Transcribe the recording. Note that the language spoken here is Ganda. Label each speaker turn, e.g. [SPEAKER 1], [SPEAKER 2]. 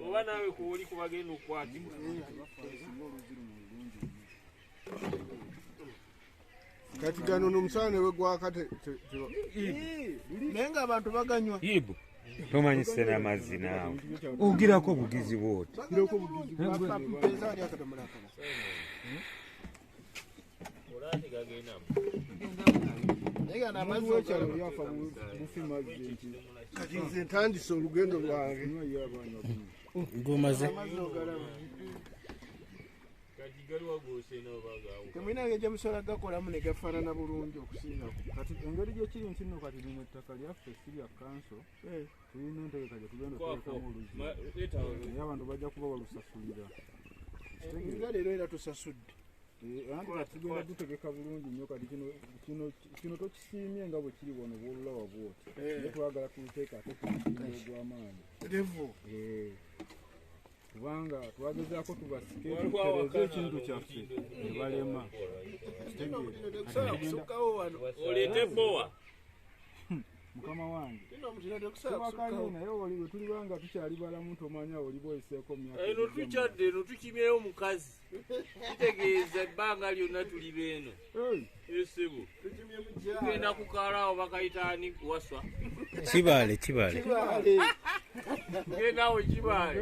[SPEAKER 1] oba naawe kuoli kubagenda okukwatibwa
[SPEAKER 2] kati gano nomusaane we gwakate naye nga abantu baganywa
[SPEAKER 3] ibu tomanyise n'amazzi naawe ogirako bugizi bwoti
[SPEAKER 2] kati nze ntandise olugendo lwange
[SPEAKER 4] ngomaze
[SPEAKER 2] temwinange gyemusobola gakolamu ne gafaanana bulungi okusinga
[SPEAKER 5] kati engeri gyekiri nti nno kati lino ettaka lyaffe si lya kanso tulina entegeka gye tugenda oteekamu oluzzi naye abantu bajja kuba balusasulira
[SPEAKER 2] nga leero era tusasudde
[SPEAKER 5] anti kati tugenda dutegeka bulungi nnyo kati kino tokisiimye nga bwe kiri wano bwolulawa bwoti naye twagala tuluteeka ate kumusinde ogw'amaanyi kubanga twagezaako tubasiketereze ekintu kyaffe ne balema
[SPEAKER 1] oleete bowa
[SPEAKER 5] mukama wange tubakanye naye bwe tulibanga tukyali balamu tomanya oliba oyiseeko myaka
[SPEAKER 1] eno tukyadde eno tukimyeyo omukazi kitegeeza ebbanga lyonna tuli beeno esebo tugenda kukaalawo bakayitaani kuwaswa
[SPEAKER 4] kibaale
[SPEAKER 1] tugenda awo kibaale